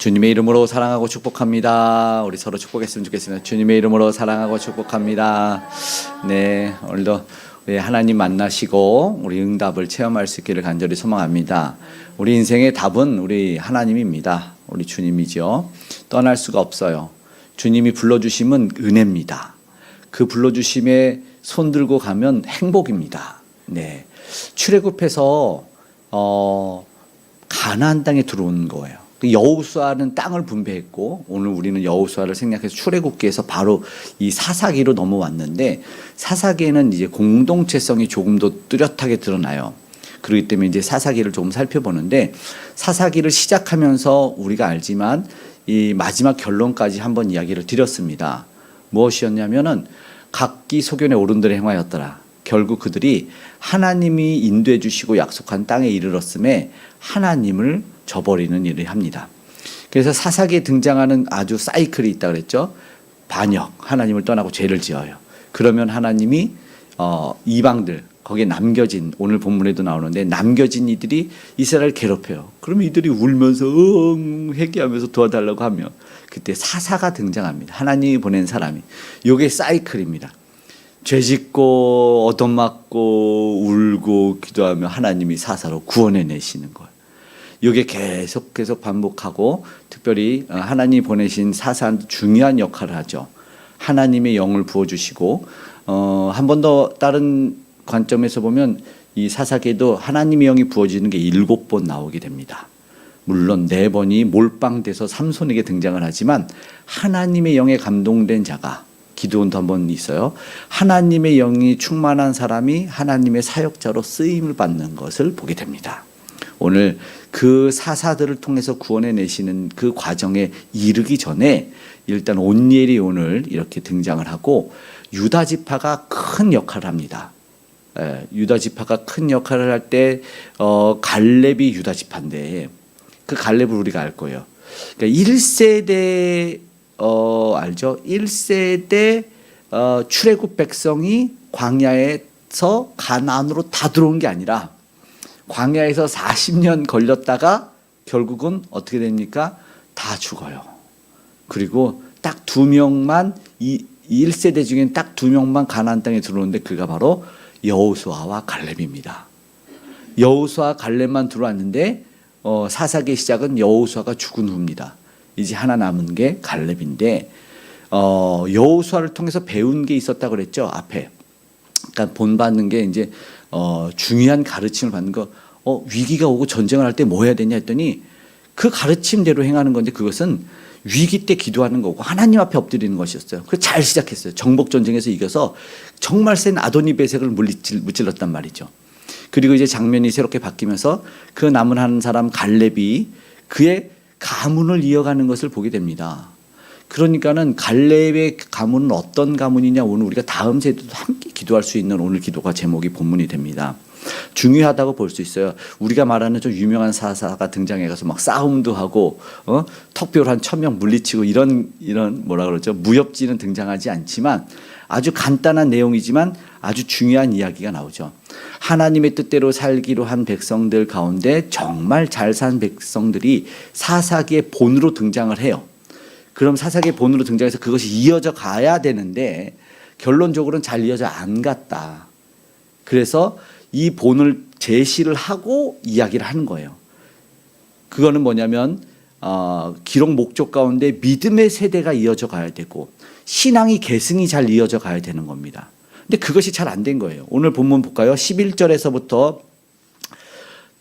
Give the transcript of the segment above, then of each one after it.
주님의 이름으로 사랑하고 축복합니다. 우리 서로 축복했으면 좋겠습니다. 주님의 이름으로 사랑하고 축복합니다. 네, 오늘도 우리 하나님 만나시고 우리 응답을 체험할 수 있기를 간절히 소망합니다. 우리 인생의 답은 우리 하나님입니다. 우리 주님이죠. 떠날 수가 없어요. 주님이 불러주심은 은혜입니다. 그 불러주심에 손 들고 가면 행복입니다. 네, 출애굽해서 가나안 땅에 들어온 거예요. 여호수아는 땅을 분배했고, 오늘 우리는 여호수아를 생략해서 출애굽기에서 바로 이 사사기로 넘어왔는데, 사사기에는 이제 공동체성이 조금 더 뚜렷하게 드러나요. 그렇기 때문에 이제 사사기를 조금 살펴보는데, 사사기를 시작하면서 우리가 알지만 이 마지막 결론까지 한번 이야기를 드렸습니다. 무엇이었냐면은 각기 소견의 어른들의 행하였더라. 결국 그들이 하나님이 인도해 주시고 약속한 땅에 이르렀음에 하나님을 저버리는 일을 합니다. 그래서 사사기에 등장하는 아주 사이클이 있다 그랬죠. 반역, 하나님을 떠나고 죄를 지어요. 그러면 하나님이 이방들, 거기에 남겨진, 오늘 본문에도 나오는데 남겨진 이들이 이스라엘을 괴롭혀요. 그러면 이들이 울면서 회개하면서 도와달라고 하면 그때 사사가 등장합니다. 하나님이 보낸 사람이. 이게 사이클입니다. 죄짓고 얻어맞고 울고 기도하며 하나님이 사사로 구원해 내시는 거예요. 이게 계속 반복하고, 특별히 하나님이 보내신 사사한테 중요한 역할을 하죠. 하나님의 영을 부어주시고, 한 번 더 다른 관점에서 보면 이 사사기에도 하나님의 영이 부어지는 게 7번 나오게 됩니다. 물론 4번이 몰빵돼서 삼손에게 등장을 하지만 하나님의 영에 감동된 자가, 기드온도 한 번 있어요. 하나님의 영이 충만한 사람이 하나님의 사역자로 쓰임을 받는 것을 보게 됩니다. 오늘 그 사사들을 통해서 구원해 내시는 그 과정에 이르기 전에 일단 온니엘이 오늘 이렇게 등장을 하고, 유다 지파가 큰 역할을 합니다. 유다 지파가 큰 역할을 할 때 갈렙이 유다 지파인데, 그 갈렙을 우리가 알 거예요. 그러니까 1세대 알죠? 1세대 출애굽 백성이 광야에서 가나안으로 다 들어온 게 아니라 광야에서 40년 걸렸다가 결국은 어떻게 됩니까? 다 죽어요. 그리고 딱 2명만, 이 1세대 중엔 딱 2명만 가나안 땅에 들어오는데 그가 바로 여호수아와 갈렙입니다. 여호수아 갈렙만 들어왔는데 사사기의 시작은 여호수아가 죽은 후입니다. 이제 하나 남은 게 갈렙인데, 여호수아를 통해서 배운 게 있었다 그랬죠, 앞에. 그러니까 본받는 게 이제 중요한 가르침을 받는 거. 위기가 오고 전쟁을 할 때 뭐 해야 되냐 했더니 그 가르침대로 행하는 건데, 그것은 위기 때 기도하는 거고 하나님 앞에 엎드리는 것이었어요. 그래서 잘 시작했어요. 정복 전쟁에서 이겨서 정말 센 아도니 베색을 무찔렀단 말이죠. 그리고 이제 장면이 새롭게 바뀌면서 그 남은 한 사람 갈렙이 그의 가문을 이어가는 것을 보게 됩니다. 그러니까는 갈렙의 가문은 어떤 가문이냐, 오늘 우리가 다음 세대도 함께 기도할 수 있는 오늘 기도가 제목이 본문이 됩니다. 중요하다고 볼 수 있어요. 우리가 말하는 좀 유명한 사사가 등장해가서 막 싸움도 하고 턱뼈를 한 1000명 물리치고 이런 뭐라 그러죠, 무협지는 등장하지 않지만 아주 간단한 내용이지만 아주 중요한 이야기가 나오죠. 하나님의 뜻대로 살기로 한 백성들 가운데 정말 잘 산 백성들이 사사기의 본으로 등장을 해요. 그럼 사사기의 본으로 등장해서 그것이 이어져 가야 되는데 결론적으로는 잘 이어져 안 갔다. 그래서 이 본을 제시를 하고 이야기를 하는 거예요. 그거는 뭐냐면 기록 목적 가운데 믿음의 세대가 이어져 가야 되고 신앙이 계승이 잘 이어져 가야 되는 겁니다. 근데 그것이 잘 안 된 거예요. 오늘 본문 볼까요? 11절에서부터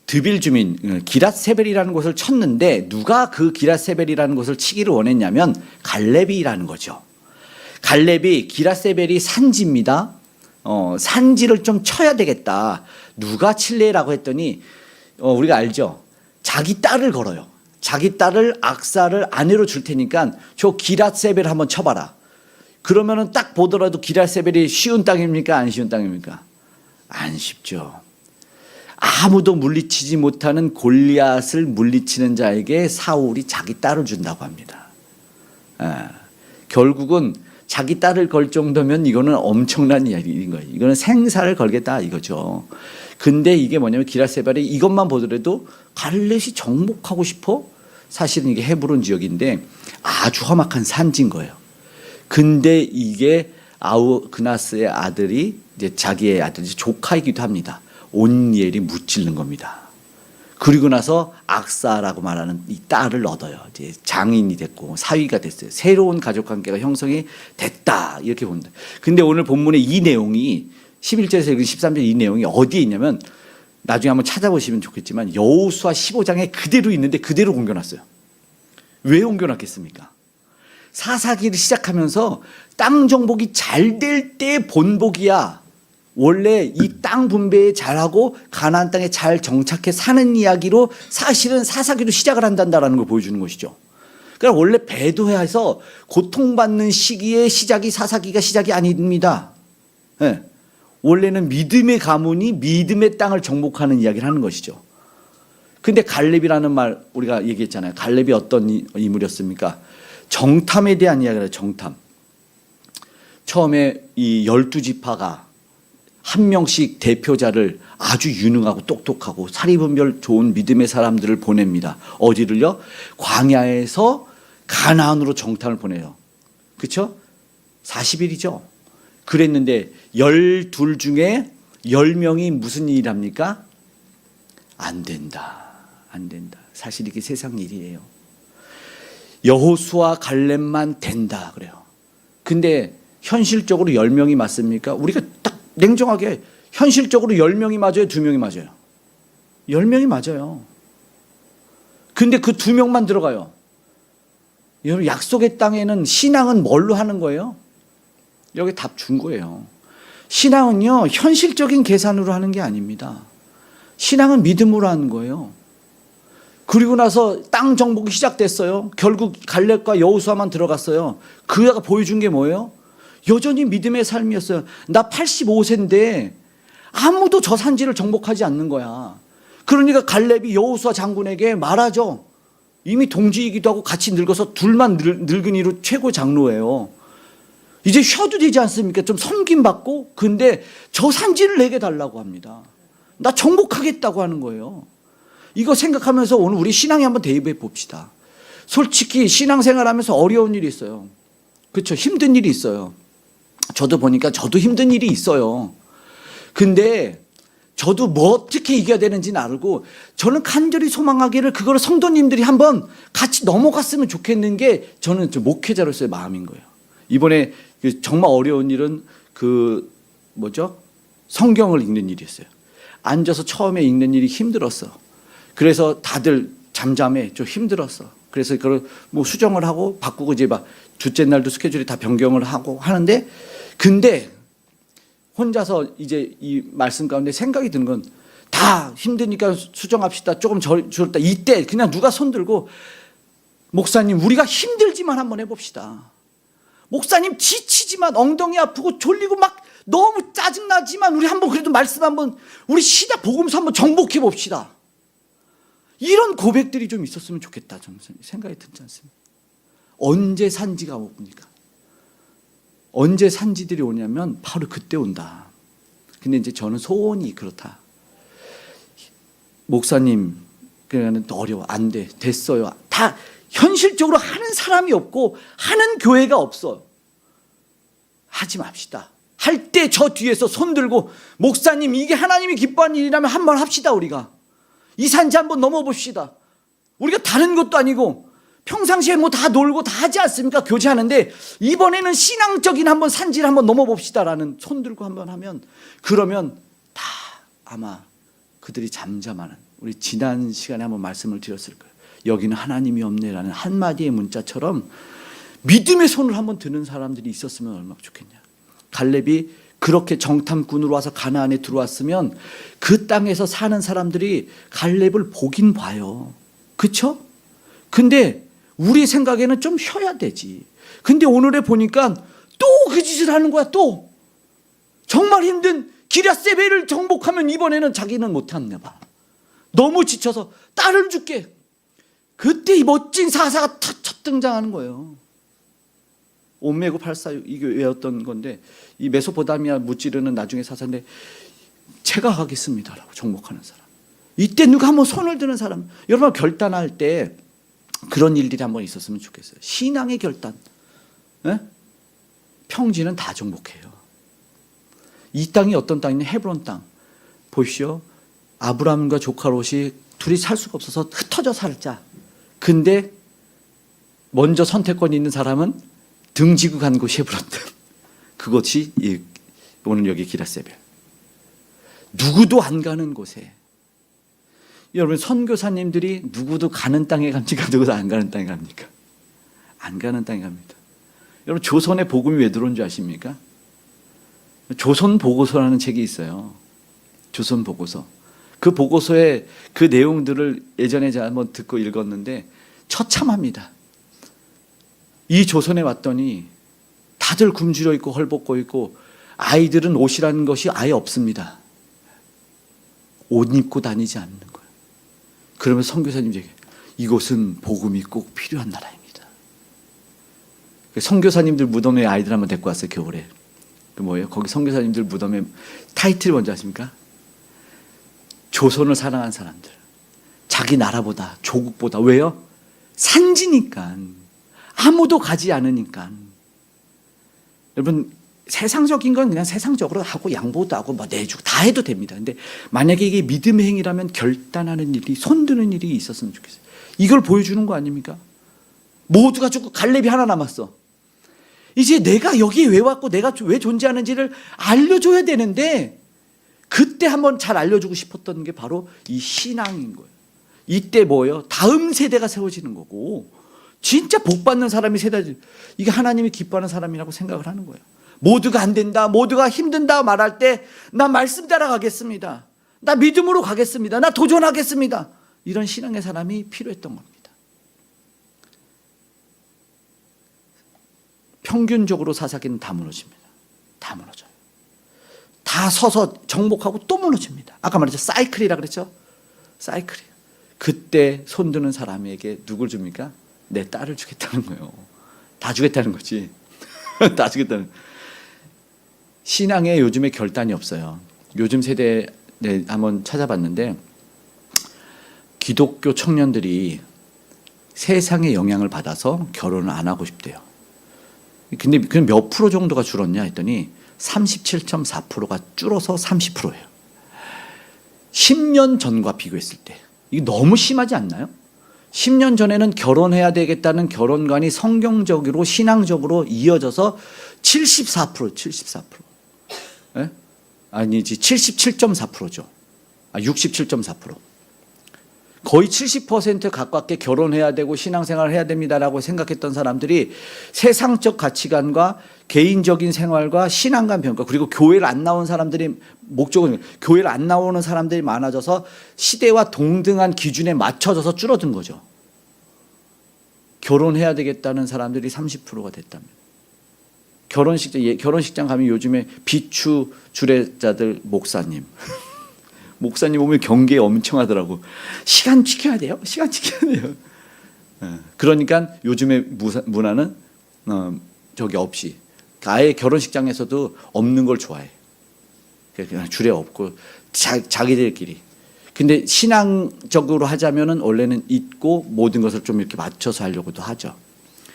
드빌 주민 기랏세벨이라는 곳을 쳤는데, 누가 그 기랏세벨이라는 곳을 치기를 원했냐면 갈렙이라는 거죠. 갈렙이, 기랏세벨이 산지입니다. 산지를 좀 쳐야 되겠다. 누가 칠래라고 했더니 우리가 알죠. 자기 딸을 걸어요. 자기 딸을 악사를 아내로 줄 테니까 저 기랏세벨 한번 쳐봐라. 그러면은 딱 보더라도 기랏세벨이 쉬운 땅입니까? 안 쉬운 땅입니까? 안 쉽죠. 아무도 물리치지 못하는 골리앗을 물리치는 자에게 사울이 자기 딸을 준다고 합니다. 결국은 자기 딸을 걸 정도면 이거는 엄청난 이야기인 거예요. 이거는 생사를 걸겠다 이거죠. 근데 이게 뭐냐면 기랏세벨이 이것만 보더라도 갈렙이 정복하고 싶어? 사실은 이게 헤브론 지역인데 아주 험악한 산지인 거예요. 근데 이게 아우그나스의 아들이 이제 자기의 아들 조카이기도 합니다. 온니엘이 무찔른 겁니다. 그리고 나서 악사라고 말하는 이 딸을 얻어요. 이제 장인이 됐고 사위가 됐어요. 새로운 가족 관계가 형성이 됐다 이렇게 봅니다. 근데 오늘 본문의 이 내용이 11절에서 13절 이 내용이 어디에 있냐면 나중에 한번 찾아보시면 좋겠지만 여호수아 15장에 그대로 있는데 그대로 옮겨놨어요. 왜 옮겨놨겠습니까? 사사기를 시작하면서 땅 정복이 잘 될 때 본복이야. 원래 이 땅 분배 잘하고 가나안 땅에 잘 정착해 사는 이야기로 사실은 사사기도 시작을 한다는 걸 보여주는 것이죠. 그러니까 원래 배도해서 고통받는 시기의 시작이 사사기가 시작이 아닙니다. 네. 원래는 믿음의 가문이 믿음의 땅을 정복하는 이야기를 하는 것이죠. 근데 갈렙이라는 말 우리가 얘기했잖아요. 갈렙이 어떤 인물이었습니까? 정탐에 대한 이야기를 해요. 정탐. 처음에 이 12지파가 한 명씩 대표자를 아주 유능하고 똑똑하고 사리분별 좋은 믿음의 사람들을 보냅니다. 어디를요? 광야에서 가나안으로 정탐을 보내요. 그렇죠? 40일이죠. 그랬는데 12 중에 10명이 무슨 일을 합니까? 안 된다. 안 된다. 사실 이게 세상 일이에요. 여호수아 갈렙만 된다 그래요. 근데 현실적으로 10명이 맞습니까? 우리가 딱 냉정하게 현실적으로 10명이 맞아요? 2명이 맞아요? 10명이 맞아요. 근데 그 2명만 들어가요. 여러분 약속의 땅에는 신앙은 뭘로 하는 거예요? 여기 답 준 거예요. 신앙은요 현실적인 계산으로 하는 게 아닙니다. 신앙은 믿음으로 하는 거예요. 그리고 나서 땅 정복이 시작됐어요. 결국 갈렙과 여호수아만 들어갔어요. 그가 보여준 게 뭐예요? 여전히 믿음의 삶이었어요. 나 85세인데 아무도 저 산지를 정복하지 않는 거야. 그러니까 갈렙이 여호수아 장군에게 말하죠. 이미 동지이기도 하고 같이 늙어서 둘만 늙은이로 최고 장로예요. 이제 쉬어도 되지 않습니까? 좀 섬김받고. 근데 저 산지를 내게 달라고 합니다. 나 정복하겠다고 하는 거예요. 이거 생각하면서 오늘 우리 신앙에 한번 대입해 봅시다. 솔직히 신앙생활하면서 어려운 일이 있어요. 그렇죠? 힘든 일이 있어요. 저도 보니까 저도 힘든 일이 있어요. 근데 저도 뭐 어떻게 이겨야 되는지는 알고 저는 간절히 소망하기를 그걸 성도님들이 한번 같이 넘어갔으면 좋겠는 게 저는 목회자로서의 마음인 거예요. 이번에 정말 어려운 일은 성경을 읽는 일이었어요. 앉아서 처음에 읽는 일이 힘들었어. 그래서 다들 잠잠해. 좀 힘들었어. 그래서 그걸 수정을 하고 바꾸고 이제 둘째 날도 스케줄이 다 변경을 하고 하는데 근데 혼자서 이제 이 말씀 가운데 생각이 드는 건 다 힘드니까 수정합시다. 조금 줄었다. 이때 그냥 누가 손 들고 목사님 우리가 힘들지만 한번 해봅시다. 목사님 지치지만 엉덩이 아프고 졸리고 막 너무 짜증나지만 우리 한번 그래도 말씀 한번 우리 시다 복음서 한번 정복해 봅시다. 이런 고백들이 좀 있었으면 좋겠다. 저는 생각이 들지 않습니까? 언제 산지가 옵니까? 언제 산지들이 오냐면 바로 그때 온다. 근데 이제 저는 소원이 그렇다. 목사님 그러면 어려워. 안 돼. 됐어요. 다 현실적으로 하는 사람이 없고 하는 교회가 없어요. 하지 맙시다. 할 때 저 뒤에서 손 들고 목사님 이게 하나님이 기뻐하는 일이라면 한번 합시다. 우리가 이 산지 한번 넘어봅시다. 우리가 다른 것도 아니고 평상시에 다 놀고 다 하지 않습니까? 교제하는데 이번에는 신앙적인 한번 산지를 한번 넘어봅시다라는 손 들고 한번 하면 그러면 다 아마 그들이 잠잠하는 우리 지난 시간에 한번 말씀을 드렸을 거예요. 여기는 하나님이 없네라는 한마디의 문자처럼 믿음의 손을 한번 드는 사람들이 있었으면 얼마나 좋겠냐. 갈렙이 그렇게 정탐꾼으로 와서 가나안에 들어왔으면 그 땅에서 사는 사람들이 갈렙을 보긴 봐요. 그렇죠? 근데 우리 생각에는 좀 쉬어야 되지. 근데 오늘에 보니까 또 그 짓을 하는 거야. 또 정말 힘든 기랴세벨을 정복하면 이번에는 자기는 못했나 봐. 너무 지쳐서 딸을 줄게. 그때 이 멋진 사사가 첫 등장하는 거예요. 온메고 846 이게 외웠던 건데 이 메소포타미아 무찌르는 나중에 사사인데 제가 하겠습니다라고 정복하는 사람. 이때 누가 한번 손을 드는 사람. 여러분 결단할 때 그런 일들이 한번 있었으면 좋겠어요. 신앙의 결단. 예? 평지는 다 정복해요. 이 땅이 어떤 땅이냐? 헤브론 땅. 보십시오. 아브라함과 조카 롯이 둘이 살 수가 없어서 흩어져 살자. 근데 먼저 선택권이 있는 사람은 등지고 간 곳이 헤브론 땅. 그것이 오늘 여기 기라세벨. 누구도 안 가는 곳에. 여러분 선교사님들이 누구도 가는 땅에 갑니까? 누구도 안 가는 땅에 갑니까? 안 가는 땅에 갑니다. 여러분 조선의 복음이 왜 들어온 줄 아십니까? 조선 보고서라는 책이 있어요. 조선 보고서. 그 보고서의 그 내용들을 예전에 제가 한번 듣고 읽었는데 처참합니다. 이 조선에 왔더니 다들 굶주려 있고 헐벗고 있고 아이들은 옷이라는 것이 아예 없습니다. 옷 입고 다니지 않는 거예요. 그러면 선교사님 얘기해요. 이곳은 복음이 꼭 필요한 나라입니다. 선교사님들 무덤에 아이들 한번 데리고 왔어요. 겨울에. 그 뭐예요? 거기 선교사님들 무덤에 타이틀이 뭔지 아십니까? 조선을 사랑한 사람들. 자기 나라보다 조국보다. 왜요? 산지니까. 아무도 가지 않으니까. 여러분 세상적인 건 그냥 세상적으로 하고 양보도 하고 뭐 내주고 다 해도 됩니다. 근데 만약에 이게 믿음의 행위라면 결단하는 일이, 손드는 일이 있었으면 좋겠어요. 이걸 보여주는 거 아닙니까? 모두가 죽고 갈렙이 하나 남았어. 이제 내가 여기에 왜 왔고 내가 왜 존재하는지를 알려줘야 되는데 그때 한번 잘 알려주고 싶었던 게 바로 이 신앙인 거예요. 이때 뭐예요? 다음 세대가 세워지는 거고 진짜 복받는 사람이 세워지. 이게 하나님이 기뻐하는 사람이라고 생각을 하는 거예요. 모두가 안 된다, 모두가 힘든다 말할 때 나 말씀 따라 가겠습니다. 나 믿음으로 가겠습니다. 나 도전하겠습니다. 이런 신앙의 사람이 필요했던 겁니다. 평균적으로 사사기는 다 무너집니다. 다 무너져요. 다 서서 정복하고 또 무너집니다. 아까 말했죠. 사이클이라 그랬죠. 사이클이. 그때 손드는 사람에게 누굴 줍니까? 내 딸을 주겠다는 거예요. 다 주겠다는 거지. 다 주겠다는. 신앙에 요즘에 결단이 없어요. 요즘 세대에 한번 찾아봤는데 기독교 청년들이 세상의 영향을 받아서 결혼을 안 하고 싶대요. 근데 그 몇 프로 정도가 줄었냐 했더니 37.4%가 줄어서 30%예요. 10년 전과 비교했을 때. 이게 너무 심하지 않나요? 10년 전에는 결혼해야 되겠다는 결혼관이 성경적으로 신앙적으로 이어져서 74%. 예? 아니지 77.4%죠. 67.4%. 거의 70% 가깝게 결혼해야 되고 신앙생활을 해야 됩니다라고 생각했던 사람들이 세상적 가치관과 개인적인 생활과 신앙관 변화 그리고 교회를 안 나온 사람들이 목적은 교회를 안 나오는 사람들이 많아져서 시대와 동등한 기준에 맞춰져서 줄어든 거죠. 결혼해야 되겠다는 사람들이 30%가 됐다면. 결혼식장 가면 요즘에 비추 주례자들 목사님 오면 경계 엄청 하더라고. 시간 지켜야 돼요. 시간 지켜야 돼요. 그러니까 요즘에 문화는 저기 없이 아예 결혼식장에서도 없는 걸 좋아해. 그냥 주례 없고 자기들끼리. 근데 신앙적으로 하자면은 원래는 있고 모든 것을 좀 이렇게 맞춰서 하려고도 하죠.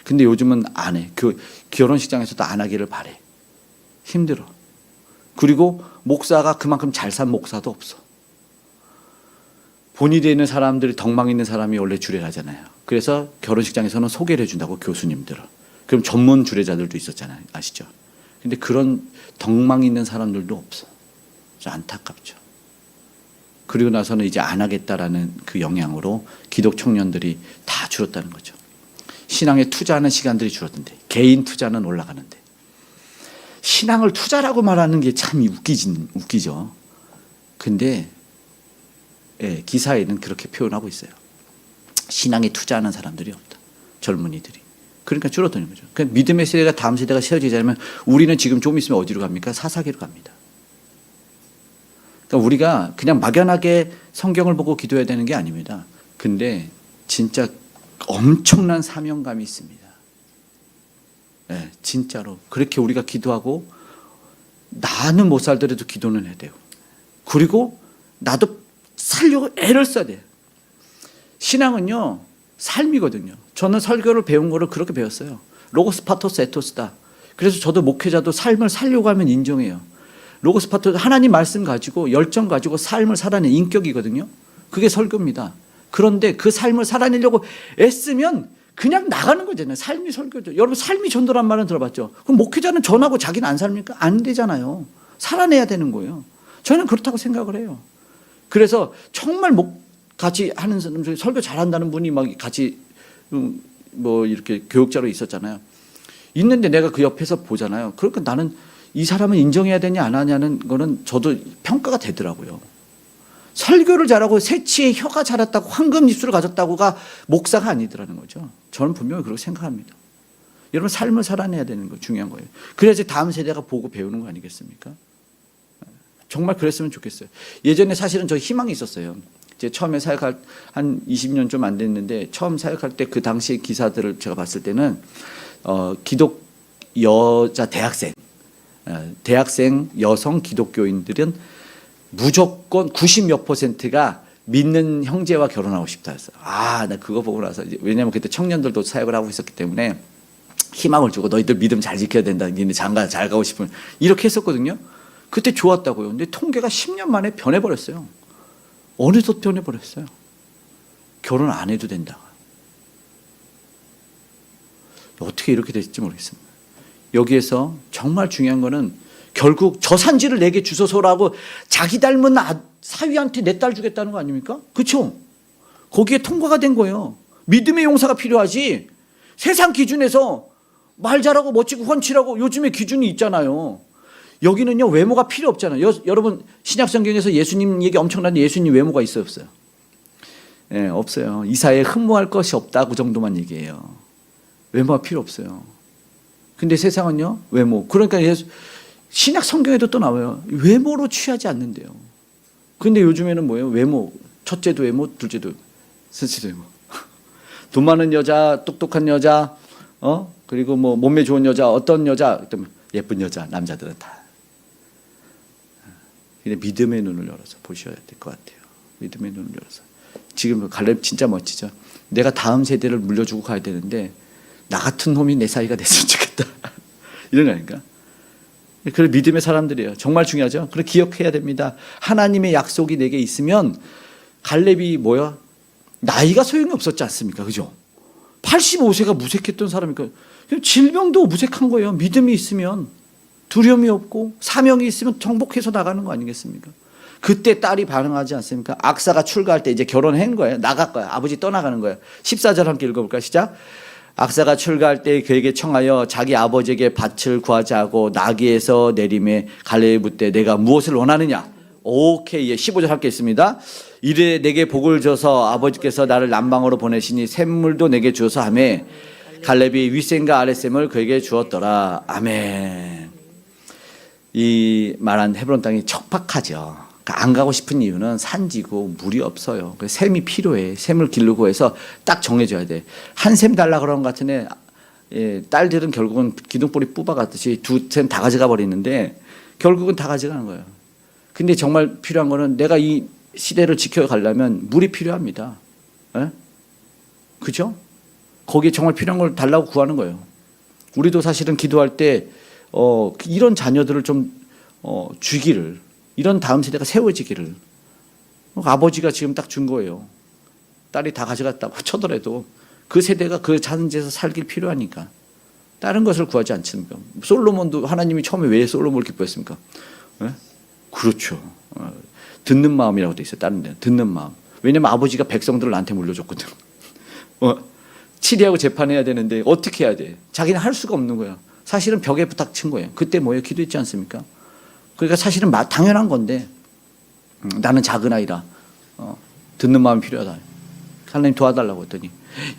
근데 요즘은 안 해. 그 결혼식장에서도 안 하기를 바래. 힘들어. 그리고 목사가 그만큼 잘 산 목사도 없어. 본이 되는 사람들이 덕망 있는 사람이 원래 주례를 하잖아요. 그래서 결혼식장에서는 소개를 해준다고 교수님들을. 그럼 전문 주례자들도 있었잖아요. 아시죠? 근데 그런 덕망 있는 사람들도 없어. 안타깝죠. 그리고 나서는 이제 안 하겠다라는 그 영향으로 기독 청년들이 다 줄었다는 거죠. 신앙에 투자하는 시간들이 줄었는데 개인 투자는 올라가는데 신앙을 투자라고 말하는 게 참 웃기죠. 근데 기사에는 그렇게 표현하고 있어요. 신앙에 투자하는 사람들이 없다. 젊은이들이. 그러니까 줄어드는 거죠. 그러니까 믿음의 세대가 다음 세대가 세워지자면 우리는 지금 좀 있으면 어디로 갑니까? 사사기로 갑니다. 그러니까 우리가 그냥 막연하게 성경을 보고 기도해야 되는 게 아닙니다. 근데 진짜 엄청난 사명감이 있습니다. 네, 진짜로. 그렇게 우리가 기도하고 나는 못 살더라도 기도는 해야 돼요. 그리고 나도 살려고 애를 써야 돼요. 신앙은요. 삶이거든요. 저는 설교를 배운 거를 그렇게 배웠어요. 로고스 파토스 에토스다. 그래서 저도 목회자도 삶을 살려고 하면 인정해요. 로고스 파토스, 하나님 말씀 가지고 열정 가지고 삶을 살아낸 인격이거든요. 그게 설교입니다. 그런데 그 삶을 살아내려고 애쓰면 그냥 나가는 거잖아요. 삶이 설교죠. 여러분, 삶이 전도란 말은 들어봤죠? 그럼 목회자는 전하고 자기는 안 삽니까? 안 되잖아요. 살아내야 되는 거예요. 저는 그렇다고 생각을 해요. 그래서 정말 같이 하는 사람 중에 설교 잘한다는 분이 막 같이 뭐 이렇게 교육자로 있었잖아요. 있는데 내가 그 옆에서 보잖아요. 그러니까 나는 이 사람은 인정해야 되냐 안 하냐는 거는 저도 평가가 되더라고요. 설교를 잘하고 새치에 혀가 자랐다고 황금 입술을 가졌다고가 목사가 아니더라는 거죠. 저는 분명히 그렇게 생각합니다. 여러분, 삶을 살아내야 되는 거 중요한 거예요. 그래야지 다음 세대가 보고 배우는 거 아니겠습니까? 정말 그랬으면 좋겠어요. 예전에 사실은 저 희망이 있었어요. 제 처음에 사역할 한 20년 좀 안 됐는데 처음 사역할 때 그 당시 기사들을 제가 봤을 때는 기독 여자 대학생 여성 기독교인들은 무조건 90몇 %가 믿는 형제와 결혼하고 싶다 했어요. 나 그거 보고 나서 왜냐하면 그때 청년들도 사역을 하고 있었기 때문에 희망을 주고 너희들 믿음 잘 지켜야 된다. 니네 장가 잘 가고 싶으면 이렇게 했었거든요. 그때 좋았다고요. 근데 통계가 10년 만에 변해버렸어요. 어느덧 변해버렸어요. 결혼 안 해도 된다. 어떻게 이렇게 됐을지 모르겠습니다. 여기에서 정말 중요한 거는 결국 저 산지를 내게 주소서라고 자기 닮은 사위한테 내 딸 주겠다는 거 아닙니까? 그렇죠? 거기에 통과가 된 거예요. 믿음의 용사가 필요하지. 세상 기준에서 말 잘하고 멋지고 훤칠하고 요즘에 기준이 있잖아요. 여기는요, 외모가 필요 없잖아요. 여러분, 신약 성경에서 예수님 얘기 엄청난 예수님 외모가 있어요, 없어요? 네, 없어요. 이사에 흠모할 것이 없다, 그 정도만 얘기해요. 외모가 필요 없어요. 근데 세상은요, 외모. 그러니까 신약 성경에도 또 나와요. 외모로 취하지 않는데요. 근데 요즘에는 뭐예요? 외모. 첫째도 외모, 둘째도 외모, 셋째도 외모. 돈 많은 여자, 똑똑한 여자, 그리고 뭐 몸매 좋은 여자, 어떤 여자, 예쁜 여자, 남자들은 다. 근데 믿음의 눈을 열어서 보셔야 될 것 같아요. 믿음의 눈을 열어서. 지금 갈렙 진짜 멋지죠. 내가 다음 세대를 물려주고 가야 되는데 나 같은 놈이 내 사이가 됐으면 좋겠다. 이런 거 아닌가? 그래, 믿음의 사람들이에요. 정말 중요하죠. 그래, 기억해야 됩니다. 하나님의 약속이 내게 있으면 갈렙이 뭐야? 나이가 소용이 없었지 않습니까? 그죠? 85세가 무색했던 사람이니까 질병도 무색한 거예요. 믿음이 있으면 두려움이 없고 사명이 있으면 정복해서 나가는 거 아니겠습니까? 그때 딸이 반응하지 않습니까? 악사가 출가할 때 이제 결혼한 거예요. 나갈 거야. 아버지 떠나가는 거예요. 14절 함께 읽어볼까? 시작. 악사가 출가할 때 그에게 청하여 자기 아버지에게 밭을 구하자 하고 나귀에서 내림에 갈렙이 묻되 내가 무엇을 원하느냐? 오케이. 예, 15절 함께 있습니다. 이르되 내게 복을 줘서 아버지께서 나를 남방으로 보내시니 샘물도 내게 주어서 하며 갈렙이 윗샘과 아랫샘을 그에게 주었더라. 아멘. 이 말한 헤브론 땅이 척박하죠. 그러니까 안 가고 싶은 이유는 산지고 물이 없어요. 샘이 필요해. 샘을 기르고 해서 딱 정해줘야 돼. 한 샘 달라 그런 것 같은데 딸들은 결국은 기둥뿌리 뽑아갔듯이 두 샘 다 가져가 버리는데 결국은 다 가져가는 거예요. 근데 정말 필요한 거는 내가 이 시대를 지켜가려면 물이 필요합니다. 에? 그죠? 거기에 정말 필요한 걸 달라고 구하는 거예요. 우리도 사실은 기도할 때 이런 자녀들을 좀 주기를, 이런 다음 세대가 세워지기를. 아버지가 지금 딱 준 거예요. 딸이 다 가져갔다고 쳐더라도 그 세대가 그 잔지에서 살길 필요하니까 다른 것을 구하지 않습니까? 솔로몬도 하나님이 처음에 왜 솔로몬을 기뻐했습니까? 에? 그렇죠. 듣는 마음이라고 돼 있어요. 다른 데는 듣는 마음. 왜냐면 아버지가 백성들을 나한테 물려줬거든. 치리하고 재판해야 되는데 어떻게 해야 돼? 자기는 할 수가 없는 거야. 사실은 벽에 부닥친 거예요. 그때 뭐예요? 기도했지 않습니까? 그러니까 사실은 당연한 건데 나는 작은 아이라 듣는 마음이 필요하다. 하나님 도와달라고 했더니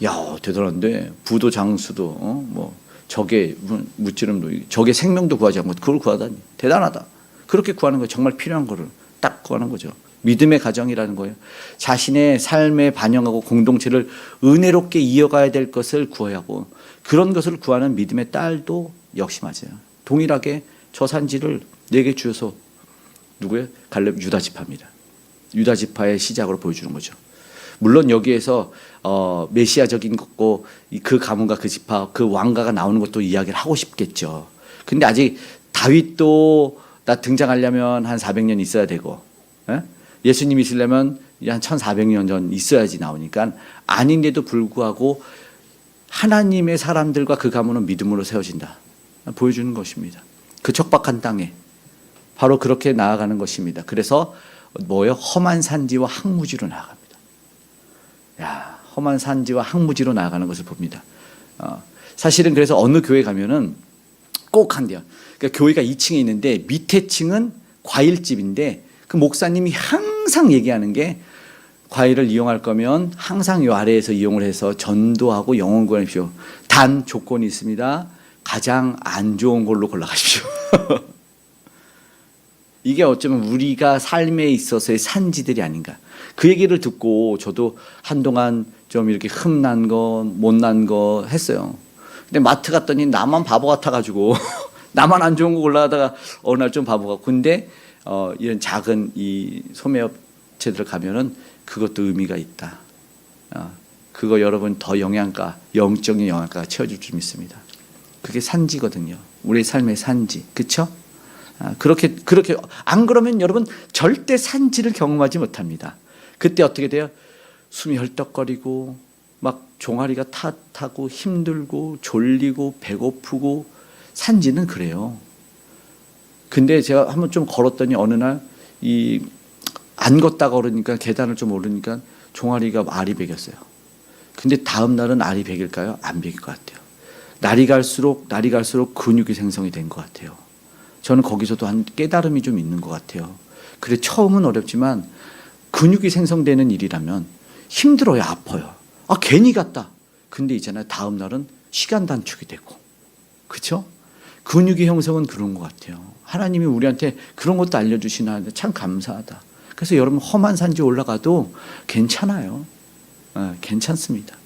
야, 대단한데 부도 장수도 뭐 적의 무찌름도 적의 생명도 구하지 않고 그걸 구하다니 대단하다. 그렇게 구하는 거예요. 정말 필요한 거를 딱 구하는 거죠. 믿음의 가정이라는 거예요. 자신의 삶에 반영하고 공동체를 은혜롭게 이어가야 될 것을 구해야 하고 그런 것을 구하는 믿음의 딸도 역시 맞아요. 동일하게 저 산지를 내게 주어서 누구예요? 갈렙 유다 지파입니다. 유다 지파의 시작으로 보여주는 거죠. 물론 여기에서 메시아적인 것고 그 가문과 그 지파 그 왕가가 나오는 것도 이야기를 하고 싶겠죠. 근데 아직 다윗도 나 등장하려면 한 400년 있어야 되고, 예수님 있으려면 한 1400년 전 있어야지 나오니까, 아닌데도 불구하고 하나님의 사람들과 그 가문은 믿음으로 세워진다 보여주는 것입니다. 그 척박한 땅에 바로 그렇게 나아가는 것입니다. 그래서 뭐예요? 험한 산지와 항무지로 나아갑니다. 야, 험한 산지와 항무지로 나아가는 것을 봅니다. 사실은 그래서 어느 교회 가면은 꼭 한대요. 그러니까 교회가 2층에 있는데 밑에 층은 과일집인데 그 목사님이 항상 얘기하는 게, 과일을 이용할 거면 항상 이 아래에서 이용을 해서 전도하고 영혼 구하십시오. 단 조건이 있습니다. 가장 안 좋은 걸로 골라가십시오. 이게 어쩌면 우리가 삶에 있어서의 산지들이 아닌가. 그 얘기를 듣고 저도 한동안 좀 이렇게 흠난 거, 못난 거 했어요. 근데 마트 갔더니 나만 바보 같아가지고 나만 안 좋은 거 골라다가 어느 날 좀 바보 같고. 근데 이런 작은 이 소매업체들 가면은 그것도 의미가 있다. 그거 여러분 더 영양가, 영적인 영양가가 채워줄 줄 믿습니다. 그게 산지거든요. 우리 삶의 산지, 그렇죠? 그렇게 안 그러면 여러분 절대 산지를 경험하지 못합니다. 그때 어떻게 돼요? 숨이 헐떡거리고 막 종아리가 타고 힘들고 졸리고 배고프고. 산지는 그래요. 근데 제가 한번 좀 걸었더니 어느 날 안 걷다가 오르니까, 계단을 좀 오르니까 종아리가 알이 배겼어요. 근데 다음 날은 알이 배길까요? 안 배길 것 같아요. 날이 갈수록 근육이 생성이 된 것 같아요. 저는 거기서도 한 깨달음이 좀 있는 것 같아요. 그래, 처음은 어렵지만 근육이 생성되는 일이라면 힘들어요, 아파요. 괜히 갔다. 근데 있잖아요, 다음 날은 시간 단축이 되고, 그렇죠? 근육의 형성은 그런 것 같아요. 하나님이 우리한테 그런 것도 알려주시나 참 감사하다. 그래서 여러분 험한 산지 올라가도 괜찮아요. 괜찮습니다.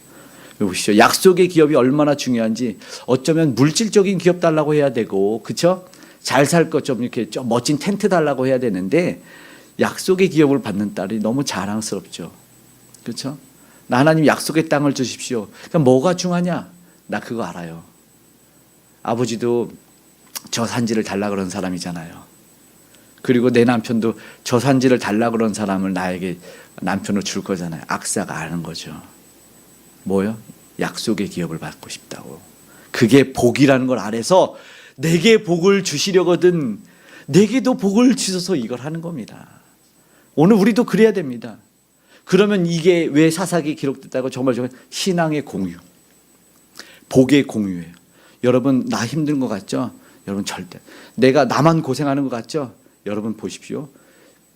보시죠. 약속의 기업이 얼마나 중요한지. 어쩌면 물질적인 기업 달라고 해야 되고, 그렇죠? 잘 살 것 좀 이렇게 좀 멋진 텐트 달라고 해야 되는데, 약속의 기업을 받는 딸이 너무 자랑스럽죠. 그렇죠? 나 하나님 약속의 땅을 주십시오. 그러니까 뭐가 중요하냐? 나 그거 알아요. 아버지도 저 산지를 달라 그런 사람이잖아요. 그리고 내 남편도 저 산지를 달라 그런 사람을 나에게 남편으로 줄 거잖아요. 악사가 아는 거죠. 뭐요? 약속의 기업을 받고 싶다고. 그게 복이라는 걸 알아서 내게 복을 주시려거든 내게도 복을 주셔서 이걸 하는 겁니다. 오늘 우리도 그래야 됩니다. 그러면 이게 왜 사사기에 기록됐다고? 정말 신앙의 공유, 복의 공유예요. 여러분 나 힘든 것 같죠? 여러분 절대. 내가 나만 고생하는 것 같죠? 여러분 보십시오.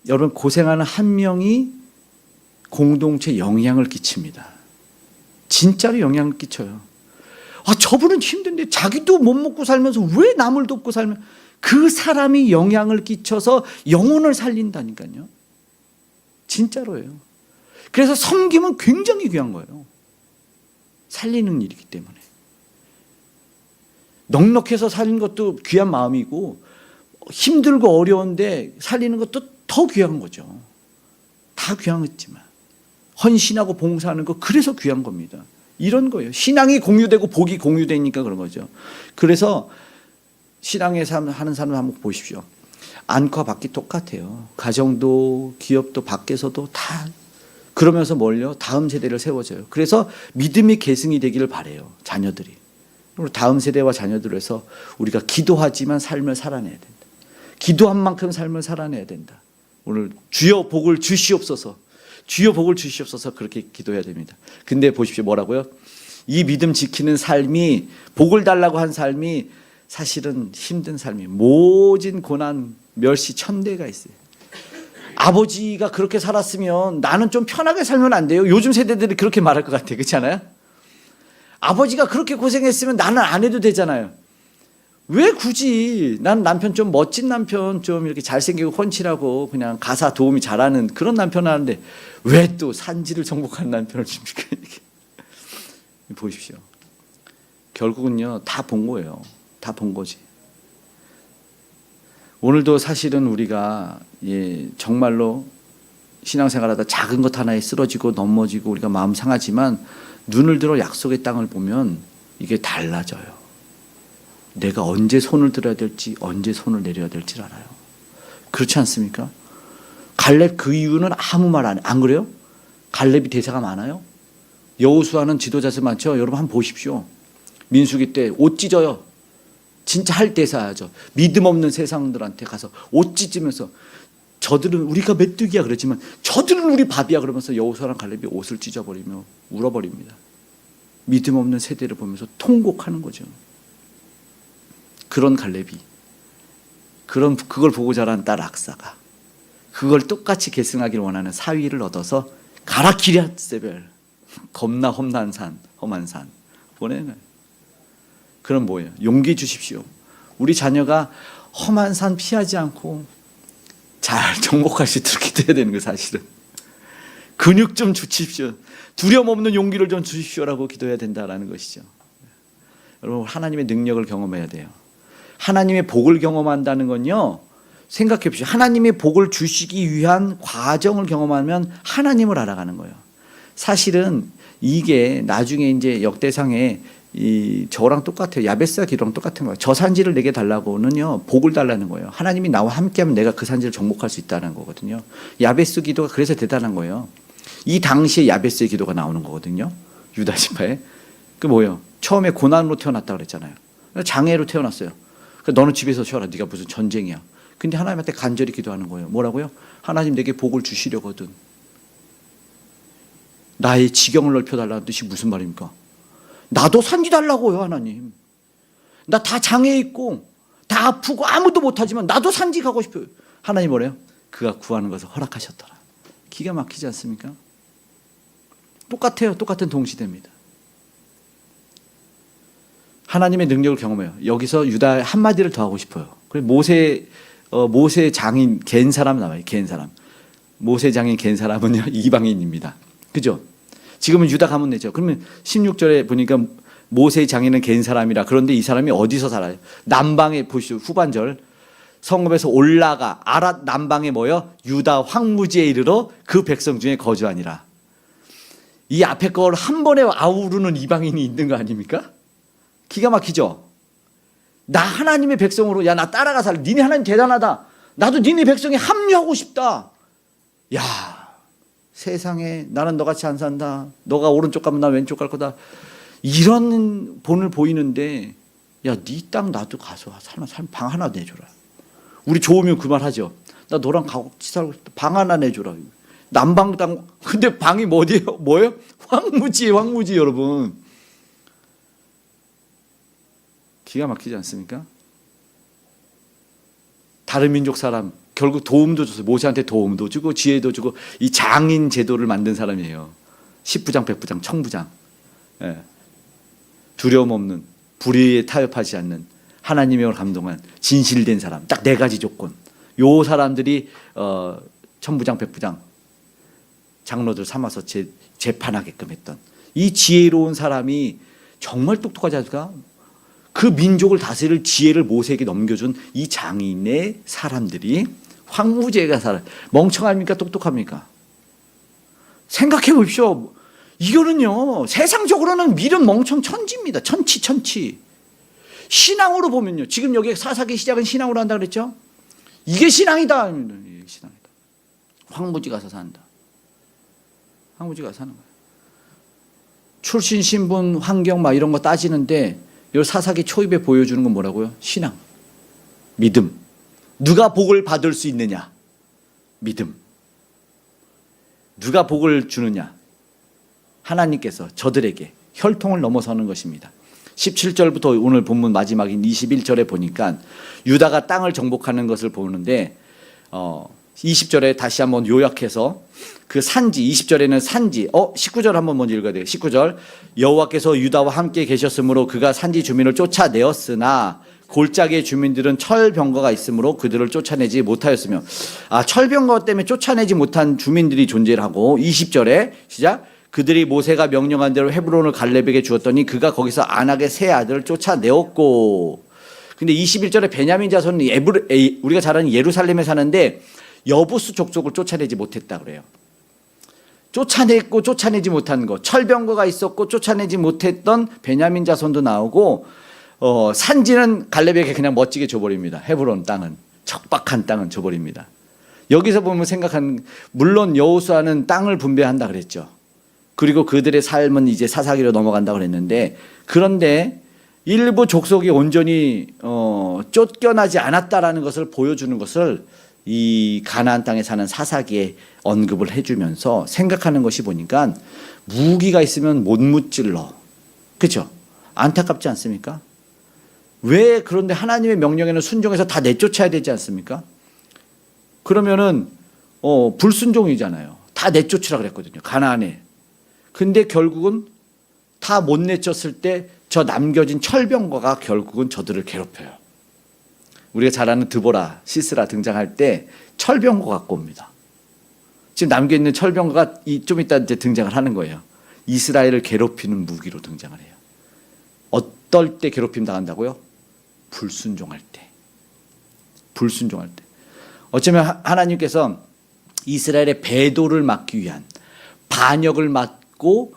여러분 고생하는 한 명이 공동체에 영향을 끼칩니다. 진짜로 영향을 끼쳐요. 저분은 힘든데 자기도 못 먹고 살면서 왜 남을 돕고 살면, 그 사람이 영향을 끼쳐서 영혼을 살린다니까요. 진짜로예요. 그래서 섬김은 굉장히 귀한 거예요. 살리는 일이기 때문에. 넉넉해서 사는 것도 귀한 마음이고, 힘들고 어려운데 살리는 것도 더 귀한 거죠. 다 귀하겠지만 헌신하고 봉사하는 거, 그래서 귀한 겁니다. 이런 거예요. 신앙이 공유되고 복이 공유되니까 그런 거죠. 그래서 신앙의 삶 하는 사람을 한번 보십시오. 안과 밖이 똑같아요. 가정도 기업도 밖에서도 다 그러면서 뭘요? 다음 세대를 세워줘요. 그래서 믿음이 계승이 되기를 바라요. 자녀들이. 다음 세대와 자녀들을 해서 우리가 기도하지만 삶을 살아내야 된다. 기도한 만큼 삶을 살아내야 된다. 오늘 주여 복을 주시옵소서, 주여 복을 주시옵소서, 그렇게 기도해야 됩니다. 근데 보십시오. 뭐라고요? 이 믿음 지키는 삶이, 복을 달라고 한 삶이 사실은 힘든 삶이에요. 모진 고난 멸시 천대가 있어요. 아버지가 그렇게 살았으면 나는 좀 편하게 살면 안 돼요? 요즘 세대들이 그렇게 말할 것 같아요. 그렇지 않아요? 아버지가 그렇게 고생했으면 나는 안 해도 되잖아요. 왜 굳이, 난 남편 좀 멋진 남편, 좀 이렇게 잘생기고 훤칠하고 그냥 가사 도우미 잘하는 그런 남편을 하는데 왜 또 산지를 정복하는 남편을 줍니까? 보십시오. 결국은요, 다 본 거예요. 다 본 거지. 오늘도 사실은 우리가 정말로 신앙생활하다 작은 것 하나에 쓰러지고 넘어지고 우리가 마음 상하지만 눈을 들어 약속의 땅을 보면 이게 달라져요. 내가 언제 손을 들어야 될지 언제 손을 내려야 될지 알아요. 그렇지 않습니까? 갈렙 그 이유는 아무 말 안 해. 안 그래요? 갈렙이 대사가 많아요. 여호수아는 지도자들 많죠. 여러분 한번 보십시오. 민수기 때 옷 찢어요. 진짜 할 대사야죠. 믿음 없는 세상들한테 가서 옷 찢으면서 저들은 우리가 메뚜기야 그랬지만 저들은 우리 밥이야 그러면서 여호수아랑 갈렙이 옷을 찢어버리며 울어버립니다. 믿음 없는 세대를 보면서 통곡하는 거죠. 그런 갈렙이 그걸 보고 자란 딸 악사가 그걸 똑같이 계승하기를 원하는 사위를 얻어서 가라 기럇세벨 겁나 험한 산 보내는 거예요. 그럼 뭐예요? 용기 주십시오. 우리 자녀가 험한 산 피하지 않고 잘 정복할 수 있도록 기도해야 되는 거 사실은. 근육 좀 주십시오. 두려움 없는 용기를 좀 주십시오라고 기도해야 된다라는 것이죠. 여러분 하나님의 능력을 경험해야 돼요. 하나님의 복을 경험한다는 건요. 생각해 보십시오. 하나님의 복을 주시기 위한 과정을 경험하면 하나님을 알아가는 거예요. 사실은 이게 나중에 이제 역대상에 저랑 똑같아요. 야베스가 기도랑 똑같은 거예요. 저 산지를 내게 달라고는요. 복을 달라는 거예요. 하나님이 나와 함께하면 내가 그 산지를 정복할 수 있다는 거거든요. 야베스 기도가 그래서 대단한 거예요. 이 당시에 야베스의 기도가 나오는 거거든요. 유다 지파에. 그 뭐예요? 처음에 고난으로 태어났다 그랬잖아요. 장애로 태어났어요. 너는 집에서 쉬어라. 네가 무슨 전쟁이야. 근데 하나님한테 간절히 기도하는 거예요. 뭐라고요? 하나님 내게 복을 주시려거든. 나의 지경을 넓혀달라는 뜻이 무슨 말입니까? 나도 산지 달라고요, 하나님. 나 다 장애 있고 다 아프고 아무도 못하지만 나도 산지 가고 싶어요. 하나님 뭐래요? 그가 구하는 것을 허락하셨더라. 기가 막히지 않습니까? 똑같아요. 똑같은 동시대입니다. 하나님의 능력을 경험해요. 여기서 유다 한마디를 더 하고 싶어요. 그래서 모세 장인 겐 사람 나와요. 겐 사람. 모세 장인 겐 사람은요 이방인입니다. 그죠? 지금은 유다 가문 내죠. 그러면 16절에 보니까 모세 장인은 겐 사람이라. 그런데 이 사람이 어디서 살아요? 남방에 보시죠. 후반절. 성읍에서 올라가 아랏 남방에 모여 유다 황무지에 이르러 그 백성 중에 거주하니라. 이 앞에 걸 한 번에 아우르는 이방인이 있는 거 아닙니까? 기가 막히죠? 나 하나님의 백성으로 야 나 따라가 살래. 니네 하나님 대단하다. 나도 니네 백성에 합류하고 싶다. 야 세상에 나는 너같이 안 산다. 너가 오른쪽 가면 나 왼쪽 갈 거다. 이런 본을 보이는데 야 네 땅 나도 가서 방 하나 내줘라. 우리 좋으면 그 말 하죠. 나 너랑 같이 살고 싶다. 방 하나 내줘라. 남방 땅. 근데 방이 뭐예요? 황무지 여러분. 기가 막히지 않습니까? 다른 민족 사람 결국 도움도 줬어요. 모세한테 도움도 주고 지혜도 주고 이 장인 제도를 만든 사람이에요. 10부장, 100부장, 1000부장. 예. 두려움 없는 불의에 타협하지 않는 하나님의 감동한 진실된 사람. 딱 4가지 조건. 요 사람들이 1000부장, 100부장 장로들 삼아서 재판하게끔 했던 이 지혜로운 사람이 정말 똑똑하지 않을까? 그 민족을 다스릴 지혜를 모세에게 넘겨준 이 장인의 사람들이 황무지가 멍청합니까? 똑똑합니까? 생각해 보십시오. 이거는요 세상적으로는 미련 멍청 천지입니다. 천치. 신앙으로 보면요. 지금 여기 사사기 시작은 신앙으로 한다 그랬죠? 이게 신앙이다. 이게 신앙이다. 황무지 가서 산다. 황무지 가서 사는 거예요. 출신, 신분, 환경 막 이런 거 따지는데 이 사사기 초입에 보여주는 건 뭐라고요? 신앙, 믿음. 누가 복을 받을 수 있느냐? 믿음. 누가 복을 주느냐? 하나님께서 저들에게 혈통을 넘어서는 것입니다. 17절부터 오늘 본문 마지막인 21절에 보니까 유다가 땅을 정복하는 것을 보는데 20절에 다시 한번 요약해서 그 산지 20절에는 산지 19절 한번 먼저 읽어야 돼요. 19절 여호와께서 유다와 함께 계셨으므로 그가 산지 주민을 쫓아내었으나 골짜기의 주민들은 철병거가 있으므로 그들을 쫓아내지 못하였으며 철병거 때문에 쫓아내지 못한 주민들이 존재하고 20절에 시작 그들이 모세가 명령한 대로 헤브론을 갈렙에게 주었더니 그가 거기서 안악의 세 아들을 쫓아내었고 근데 21절에 베냐민 자손은 우리가 잘 아는 예루살렘에 사는데 여부수 족속을 쫓아내지 못했다 그래요. 쫓아냈고 쫓아내지 못한 거, 철병거가 있었고 쫓아내지 못했던 베냐민 자손도 나오고, 산지는 갈렙에게 그냥 멋지게 줘버립니다. 헤브론 땅은, 척박한 땅은 줘버립니다. 여기서 보면 물론 여호수아는 땅을 분배한다 그랬죠. 그리고 그들의 삶은 이제 사사기로 넘어간다 그랬는데, 그런데 일부 족속이 온전히 쫓겨나지 않았다라는 것을 보여주는 것을 이 가나안 땅에 사는 사사기에 언급을 해주면서 생각하는 것이 보니까, 무기가 있으면 못 무찔러. 그렇죠? 안타깝지 않습니까? 왜 그런데 하나님의 명령에는 순종해서 다 내쫓아야 되지 않습니까? 그러면은 불순종이잖아요. 다 내쫓으라 그랬거든요. 가나안에. 근데 결국은 다 못 내쫓을 때 저 남겨진 철병거가 결국은 저들을 괴롭혀요. 우리가 잘 아는 드보라, 시스라 등장할 때 철병거 갖고 옵니다. 지금 남겨있는 철병거가 좀 이따 이제 등장을 하는 거예요. 이스라엘을 괴롭히는 무기로 등장을 해요. 어떨 때 괴롭힘 당한다고요? 불순종할 때. 불순종할 때. 어쩌면 하나님께서 이스라엘의 배도를 막기 위한, 반역을 막고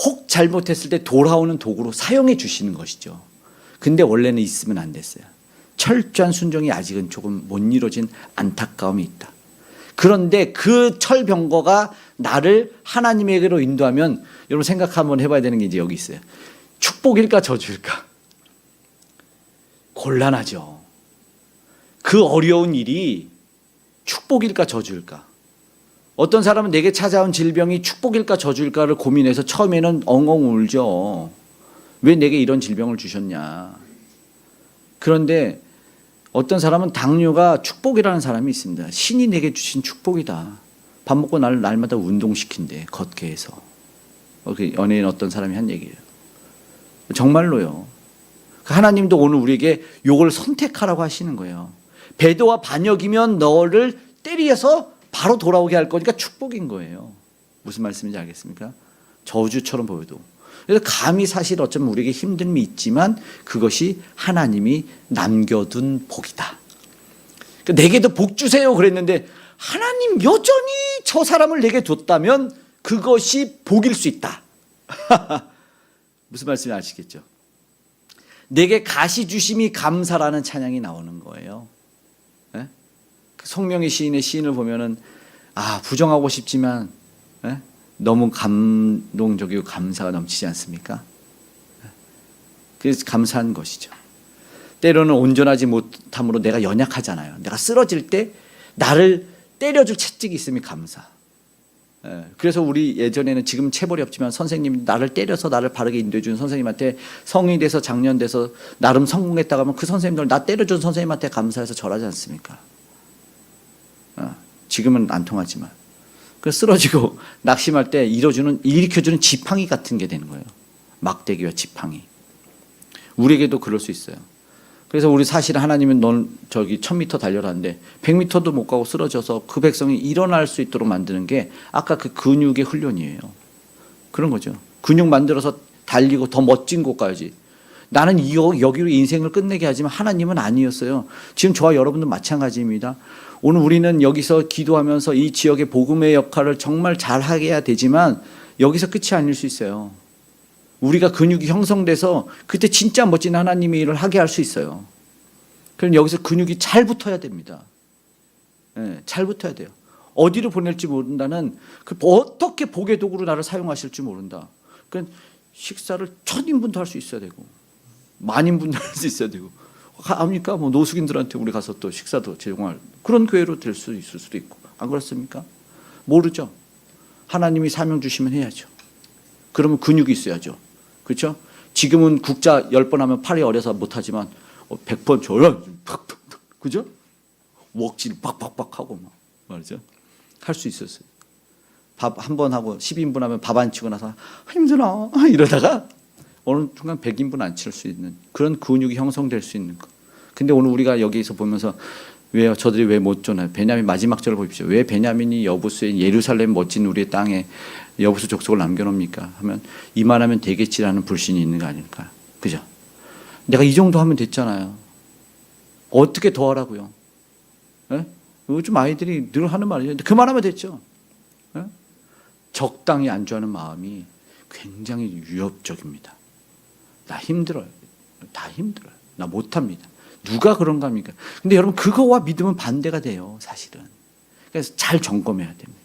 혹 잘못했을 때 돌아오는 도구로 사용해 주시는 것이죠. 근데 원래는 있으면 안 됐어요. 철저한 순종이 아직은 조금 못 이루어진 안타까움이 있다. 그런데 그 철병거가 나를 하나님에게로 인도하면, 여러분 생각 한번 해봐야 되는 게 이제 여기 있어요. 축복일까 저주일까? 곤란하죠. 그 어려운 일이 축복일까 저주일까? 어떤 사람은 내게 찾아온 질병이 축복일까 저주일까를 고민해서 처음에는 엉엉 울죠. 왜 내게 이런 질병을 주셨냐. 그런데 어떤 사람은 당뇨가 축복이라는 사람이 있습니다. 신이 내게 주신 축복이다. 밥 먹고 날마다 운동시킨대, 걷게 해서. 연예인 어떤 사람이 한 얘기예요. 정말로요. 하나님도 오늘 우리에게 요걸 선택하라고 하시는 거예요. 배도와 반역이면 너를 때려서 바로 돌아오게 할 거니까 축복인 거예요. 무슨 말씀인지 알겠습니까? 저주처럼 보여도. 그래서 감히 사실 어쩌면 우리에게 힘듦이 있지만 그것이 하나님이 남겨둔 복이다. 그러니까 내게도 복 주세요 그랬는데, 하나님 여전히 저 사람을 내게 뒀다면 그것이 복일 수 있다. 무슨 말씀인지 아시겠죠? 내게 가시 주심이 감사라는 찬양이 나오는 거예요. 네? 성명의 시인의 시인을 보면은 부정하고 싶지만 너무 감동적이고 감사가 넘치지 않습니까? 그래서 감사한 것이죠. 때로는 온전하지 못함으로 내가 연약하잖아요. 내가 쓰러질 때 나를 때려줄 채찍이 있으면 감사. 그래서 우리 예전에는, 지금 체벌이 없지만 선생님 나를 때려서 나를 바르게 인도해 주는 선생님한테, 성인이 돼서 장년 돼서 나름 성공했다고 하면 그 선생님들 나 때려준 선생님한테 감사해서 절하지 않습니까? 지금은 안 통하지만. 그래서 쓰러지고 낙심할 때 일으켜주는 지팡이 같은 게 되는 거예요. 막대기와 지팡이. 우리에게도 그럴 수 있어요. 그래서 우리 사실 하나님은 넌 1000m 달려라는데 100m도 못 가고 쓰러져서 그 백성이 일어날 수 있도록 만드는 게 아까 그 근육의 훈련이에요. 그런 거죠. 근육 만들어서 달리고 더 멋진 곳 가야지. 나는 여기로 인생을 끝내게 하지만 하나님은 아니었어요. 지금 저와 여러분도 마찬가지입니다. 오늘 우리는 여기서 기도하면서 이 지역의 복음의 역할을 정말 잘하게 해야 되지만 여기서 끝이 아닐 수 있어요. 우리가 근육이 형성돼서 그때 진짜 멋진 하나님의 일을 하게 할 수 있어요. 그럼 여기서 근육이 잘 붙어야 됩니다. 잘 붙어야 돼요. 어디로 보낼지 모른다는, 어떻게 복의 도구로 나를 사용하실지 모른다. 그러니까 식사를 1000인분도 할 수 있어야 되고 10,000인분도 할 수 있어야 되고, 압니까? 노숙인들한테 우리 가서 또 식사도 제공할 그런 교회로 될 수 있을 수도 있고. 안 그렇습니까? 모르죠. 하나님이 사명 주시면 해야죠. 그러면 근육이 있어야죠. 그렇죠? 지금은 국자 10번 하면 팔이 어려서 못하지만 100번 줘요. 그죠? 웍질 빡빡빡 하고 말이죠. 할 수 있었어요. 밥 한 번 하고 10인분 하면 밥 안 치고 나서 힘들어 이러다가 어느 순간 100인분 안 칠 수 있는 그런 근육이 형성될 수 있는 거. 근데 오늘 우리가 여기서 보면서 왜요? 저들이 왜 못 쫓나요? 베냐민 마지막 절을 보십시오. 왜 베냐민이 여부수의 예루살렘 멋진 우리의 땅에 여부수 족속을 남겨놓습니까? 하면 이만하면 되겠지라는 불신이 있는 거 아닐까? 그죠? 내가 이 정도 하면 됐잖아요. 어떻게 더 하라고요? 네? 요즘 아이들이 늘 하는 말이죠. 그 말하면 됐죠. 예? 적당히 안주하는 마음이 굉장히 위협적입니다. 나 힘들어요. 다 힘들어요. 나 못합니다. 누가 그런가 합니까? 근데 여러분 그거와 믿음은 반대가 돼요. 사실은. 그래서 잘 점검해야 됩니다.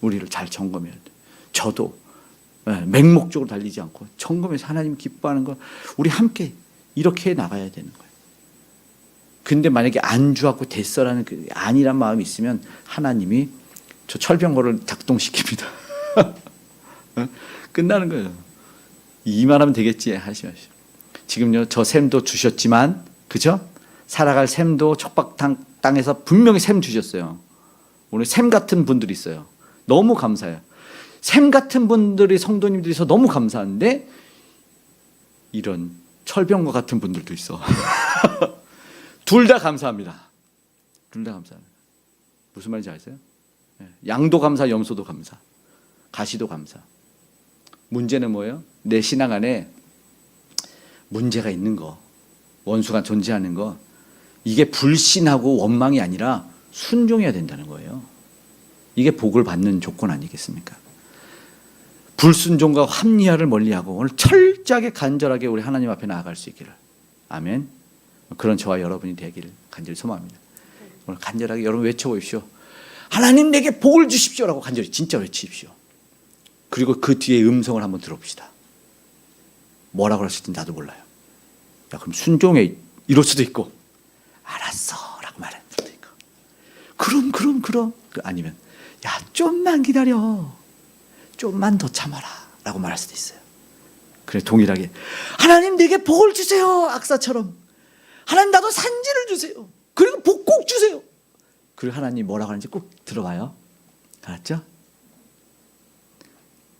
우리를 잘 점검해야 돼요. 저도 맹목적으로 달리지 않고 점검해서 하나님 기뻐하는 거 우리 함께 이렇게 나가야 되는 거예요. 근데 만약에 안주하고 됐어라는 그 아니란 마음이 있으면 하나님이 저 철병거를 작동시킵니다. 끝나는 거예요. 이만하면 되겠지 하시마시오. 지금요 저 샘도 주셨지만 그죠? 살아갈 샘도 척박 땅에서 분명히 샘 주셨어요. 오늘 샘 같은 분들이 있어요. 너무 감사해요. 샘 같은 분들이 성도님들이 있어 너무 감사한데 이런 철병과 같은 분들도 있어. 둘 다 감사합니다. 둘 다 감사합니다. 무슨 말인지 아세요? 양도 감사, 염소도 감사, 가시도 감사. 문제는 뭐예요? 내 신앙 안에 문제가 있는 거, 원수가 존재하는 거, 이게 불신하고 원망이 아니라 순종해야 된다는 거예요. 이게 복을 받는 조건 아니겠습니까? 불순종과 합리화를 멀리하고 오늘 철저하게 간절하게 우리 하나님 앞에 나아갈 수 있기를. 아멘. 그런 저와 여러분이 되기를 간절히 소망합니다. 오늘 간절하게 여러분 외쳐보십시오. 하나님 내게 복을 주십시오라고 간절히 진짜 외치십시오. 그리고 그 뒤에 음성을 한번 들어봅시다. 뭐라고 하실지 나도 몰라요. 야, 그럼 순종해 이럴 수도 있고 알았어 라고 말하는 수도 있고 그럼 아니면 야 좀만 기다려 좀만 더 참아라 라고 말할 수도 있어요. 그래 동일하게 하나님 내게 복을 주세요 악사처럼 하나님 나도 산지를 주세요 그리고 복 꼭 주세요. 그리고 하나님 뭐라고 하는지 꼭 들어봐요. 알았죠?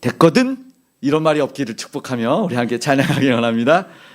됐거든 이런 말이 없기를 축복하며 우리 함께 찬양하기 원합니다.